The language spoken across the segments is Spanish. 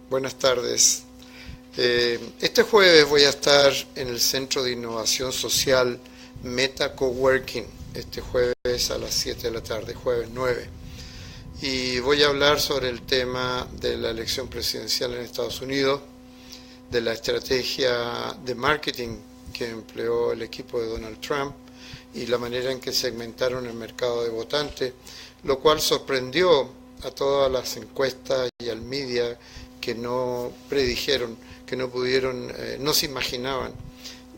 Buenas tardes. Este jueves voy a estar en el Centro de Innovación Social Meta Coworking, este jueves a las 7 de la tarde, jueves 9. Y voy a hablar sobre el tema de la elección presidencial en Estados Unidos, de la estrategia de marketing que empleó el equipo de Donald Trump y la manera en que segmentaron el mercado de votantes, lo cual sorprendió a todas las encuestas y al media que no predijeron, que no pudieron, no se imaginaban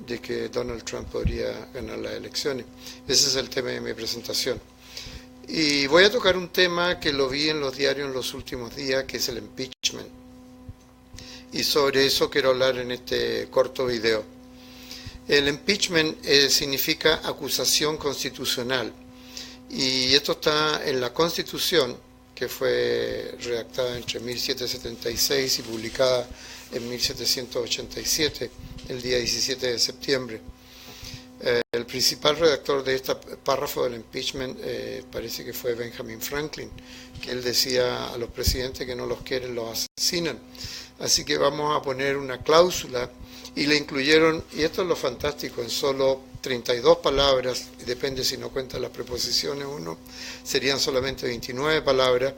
de que Donald Trump podría ganar las elecciones. Ese es el tema de mi presentación. Y voy a tocar un tema que lo vi en los diarios en los últimos días, que es el impeachment. Y sobre eso quiero hablar en este corto video. El impeachment significa acusación constitucional. Y esto está en la Constitución, que fue redactada entre 1776 y publicada en 1787, el día 17 de septiembre. El principal redactor de este párrafo del impeachment parece que fue Benjamin Franklin, que él decía a los presidentes que no los quieren, los asesinan. Así que vamos a poner una cláusula y le incluyeron, y esto es lo fantástico, en solo 32 palabras, depende si no cuenta las preposiciones uno, serían solamente 29 palabras,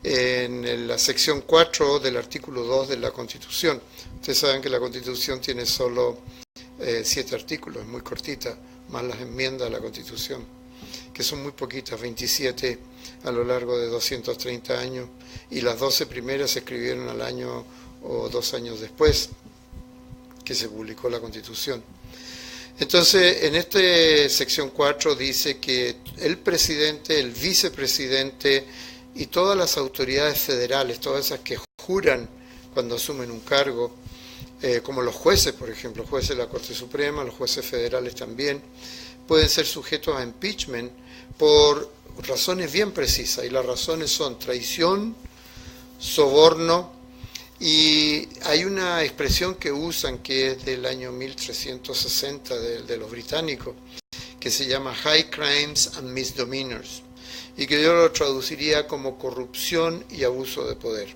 en la sección 4 del artículo 2 de la Constitución. Ustedes saben que la Constitución tiene solo 7 artículos, es muy cortita, más las enmiendas a la Constitución, que son muy poquitas, 27 a lo largo de 230 años, y las 12 primeras se escribieron al año o 2 años después que se publicó la Constitución. Entonces, en esta sección 4 dice que el presidente, el vicepresidente y todas las autoridades federales, todas esas que juran cuando asumen un cargo, como los jueces, por ejemplo, los jueces de la Corte Suprema, los jueces federales también, pueden ser sujetos a impeachment por razones bien precisas, y las razones son traición, soborno, y hay una expresión que usan que es del año 1360 de los británicos, que se llama High Crimes and Misdemeanors, y que yo lo traduciría como corrupción y abuso de poder.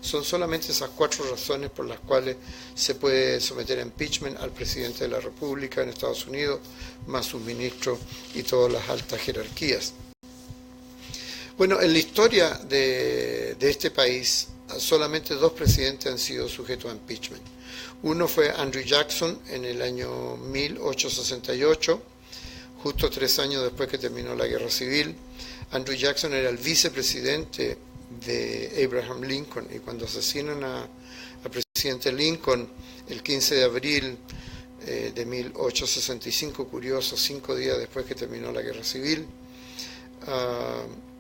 Son solamente esas 4 razones por las cuales se puede someter a impeachment al presidente de la República en Estados Unidos, más sus ministros y todas las altas jerarquías. Bueno, en la historia de este país, solamente 2 presidentes han sido sujetos a impeachment. Uno fue Andrew Jackson en el año 1868, justo 3 años después que terminó la Guerra Civil. Andrew Jackson era el vicepresidente de Abraham Lincoln, y cuando asesinan al presidente Lincoln el 15 de abril de 1865, curioso, 5 días después que terminó la Guerra Civil,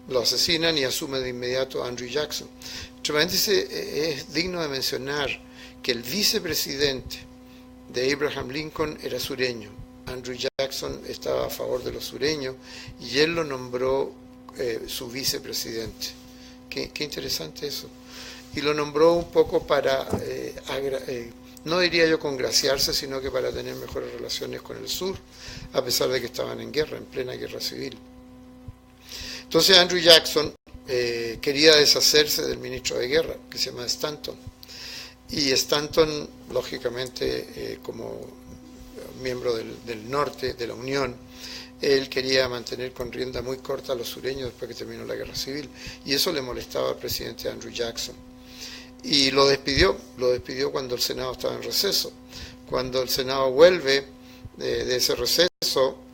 lo asesinan y asume de inmediato a Andrew Jackson. Es digno de mencionar que el vicepresidente de Abraham Lincoln era sureño. Andrew Jackson estaba a favor de los sureños y él lo nombró su vicepresidente. Qué interesante eso. Y lo nombró un poco para, no diría yo congraciarse, sino que para tener mejores relaciones con el sur, a pesar de que estaban en guerra, en plena guerra civil. Entonces Andrew Jackson quería deshacerse del ministro de guerra, que se llama Stanton. Y Stanton, lógicamente, como miembro del norte, de la Unión, él quería mantener con rienda muy corta a los sureños después que terminó la guerra civil, y eso le molestaba al presidente Andrew Jackson. Y lo despidió cuando el Senado estaba en receso. Cuando el Senado vuelve de ese receso,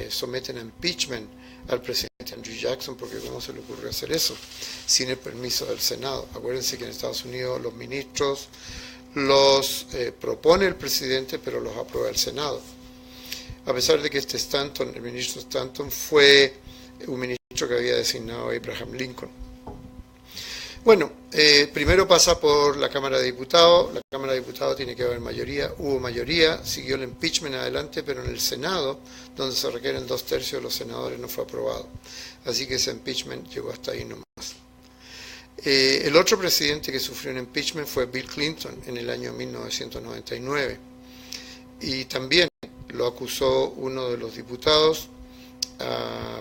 someten a impeachment al presidente Andrew Jackson, porque ¿cómo se le ocurrió hacer eso sin el permiso del Senado? Acuérdense que en Estados Unidos los ministros los propone el presidente, pero los aprueba el Senado. A pesar de que el ministro Stanton, fue un ministro que había designado a Abraham Lincoln. Bueno, primero pasa por la Cámara de Diputados. La Cámara de Diputados tiene que haber mayoría. Hubo mayoría, siguió el impeachment adelante, pero en el Senado, donde se requieren 2/3 de los senadores, no fue aprobado. Así que ese impeachment llegó hasta ahí nomás. El otro presidente que sufrió un impeachment fue Bill Clinton en el año 1999. Y también lo acusó uno de los diputados.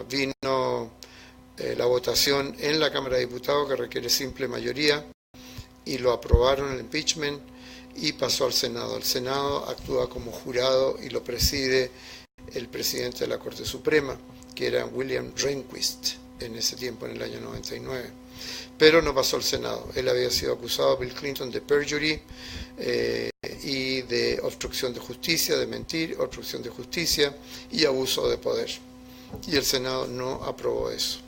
Vino la votación en la Cámara de Diputados, que requiere simple mayoría, y lo aprobaron el impeachment y pasó al Senado. El Senado actúa como jurado y lo preside el presidente de la Corte Suprema, que era William Rehnquist en ese tiempo, en el año 99. Pero no pasó al Senado. Él había sido acusado, Bill Clinton, de perjury y de obstrucción de justicia, de mentir, obstrucción de justicia y abuso de poder. Y el Senado no aprobó eso.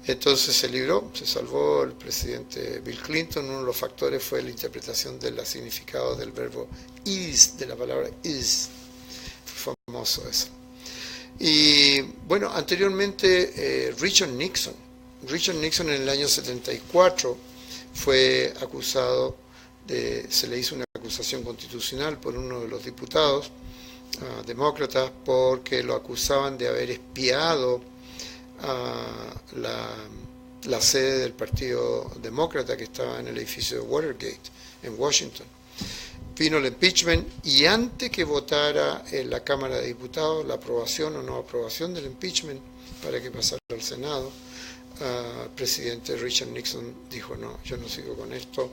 Entonces se libró, se salvó el presidente Bill Clinton. Uno de los factores fue la interpretación del significado del verbo is, de la palabra is. Fue famoso eso. Y bueno, anteriormente Richard Nixon en el año 74 fue acusado, se le hizo una acusación constitucional por uno de los diputados demócratas porque lo acusaban de haber espiado la sede del Partido Demócrata que estaba en el edificio de Watergate en Washington. Vino el impeachment y antes que votara en la Cámara de Diputados la aprobación o no aprobación del impeachment para que pasara al Senado, el presidente Richard Nixon dijo: no, yo no sigo con esto,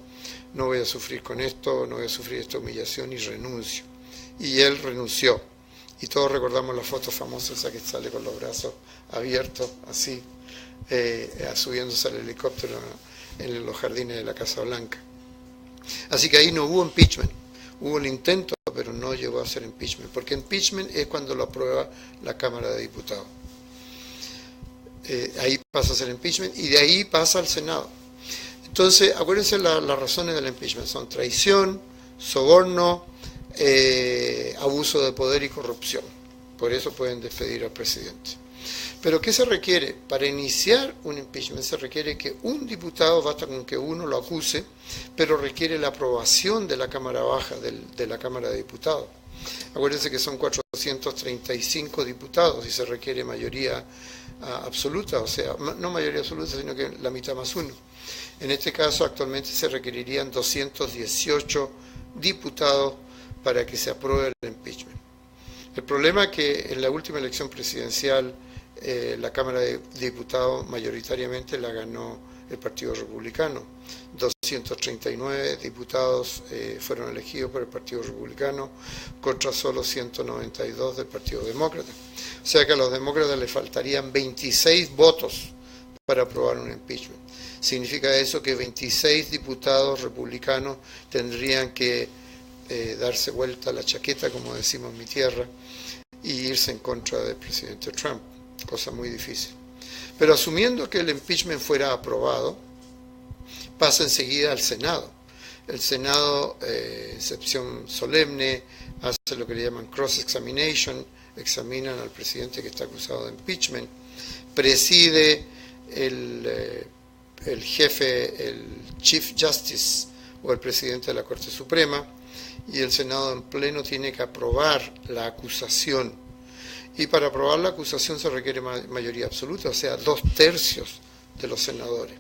no voy a sufrir con esto, no voy a sufrir esta humillación y renuncio. Y él renunció. Y todos recordamos la foto famosa esa que sale con los brazos abiertos, así, subiéndose al helicóptero en los jardines de la Casa Blanca. Así que ahí no hubo impeachment. Hubo el intento, pero no llegó a ser impeachment, porque impeachment es cuando lo aprueba la Cámara de Diputados. Ahí pasa a ser impeachment y de ahí pasa al Senado. Entonces, acuérdense las razones del impeachment: son traición, soborno, abuso de poder y corrupción. Por eso pueden despedir al presidente. Pero ¿qué se requiere? Para iniciar un impeachment se requiere que un diputado, basta con que uno lo acuse, pero requiere la aprobación de la Cámara Baja, de la Cámara de Diputados. Acuérdense que son 435 diputados y se requiere mayoría absoluta, o sea, no mayoría absoluta, sino que la mitad más uno. En este caso, actualmente se requerirían 218 diputados para que se apruebe el impeachment. El problema es que en la última elección presidencial la Cámara de Diputados mayoritariamente la ganó el Partido Republicano. 239 diputados fueron elegidos por el Partido Republicano contra solo 192 del Partido Demócrata. O sea que a los demócratas les faltarían 26 votos para aprobar un impeachment. Significa eso que 26 diputados republicanos tendrían que darse vuelta la chaqueta, como decimos en mi tierra, y irse en contra del presidente Trump. Cosa muy difícil. Pero asumiendo que el impeachment fuera aprobado, pasa enseguida al Senado. El Senado, excepción solemne, hace lo que le llaman cross-examination, examinan al presidente que está acusado de impeachment, preside el jefe, el Chief Justice o el presidente de la Corte Suprema, y el Senado en pleno tiene que aprobar la acusación. Y para aprobar la acusación se requiere mayoría absoluta, o sea, 2/3 de los senadores.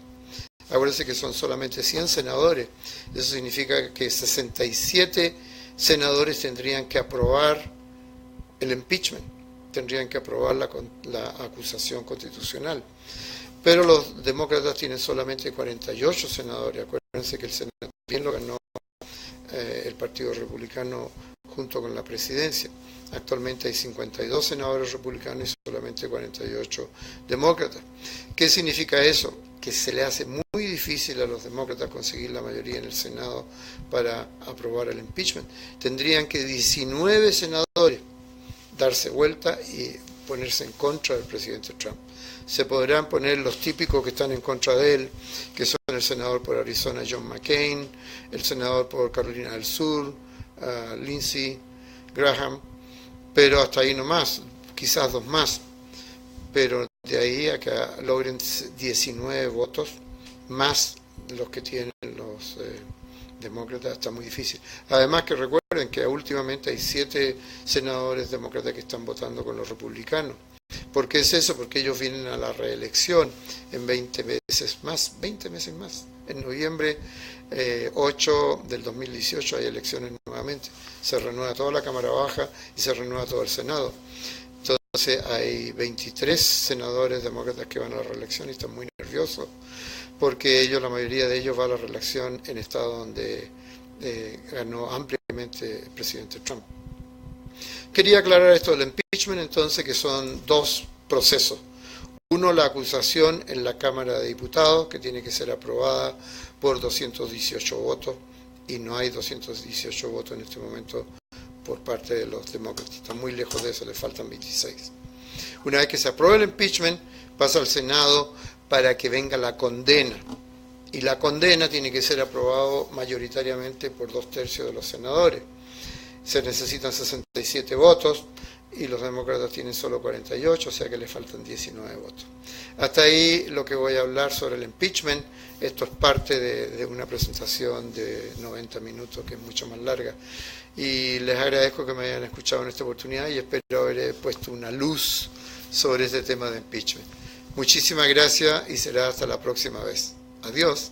Acuérdense que son solamente 100 senadores. Eso significa que 67 senadores tendrían que aprobar el impeachment, tendrían que aprobar la acusación constitucional. Pero los demócratas tienen solamente 48 senadores. Acuérdense que el Senado también lo ganó el Partido Republicano junto con la presidencia. Actualmente hay 52 senadores republicanos y solamente 48 demócratas. ¿Qué significa eso? Que se le hace muy difícil a los demócratas conseguir la mayoría en el Senado para aprobar el impeachment. Tendrían que 19 senadores darse vuelta y ponerse en contra del presidente Trump. Se podrán poner los típicos que están en contra de él, que son el senador por Arizona John McCain, el senador por Carolina del Sur, Lindsey Graham, pero hasta ahí nomás, quizás 2 más, pero de ahí a que logren 19 votos, más los que tienen los demócratas, está muy difícil. Además que recuerden que últimamente hay 7 senadores demócratas que están votando con los republicanos. ¿Por qué es eso? Porque ellos vienen a la reelección en 20 meses más. En noviembre 8 del 2018 hay elecciones nuevamente. Se renueva toda la Cámara Baja y se renueva todo el Senado. Entonces hay 23 senadores demócratas que van a la reelección y están muy nerviosos porque ellos, la mayoría de ellos va a la reelección en estados donde ganó ampliamente el presidente Trump. Quería aclarar esto del impeachment entonces, que son dos procesos. Uno, la acusación en la Cámara de Diputados, que tiene que ser aprobada por 218 votos, y no hay 218 votos en este momento por parte de los demócratas. Están muy lejos de eso, les faltan 26. Una vez que se apruebe el impeachment, pasa al Senado para que venga la condena. Y la condena tiene que ser aprobado mayoritariamente por 2/3 de los senadores. Se necesitan 67 votos y los demócratas tienen solo 48, o sea que le faltan 19 votos. Hasta ahí lo que voy a hablar sobre el impeachment. Esto es parte de una presentación de 90 minutos, que es mucho más larga. Y les agradezco que me hayan escuchado en esta oportunidad y espero haber puesto una luz sobre este tema de impeachment. Muchísimas gracias y será hasta la próxima vez. Adiós.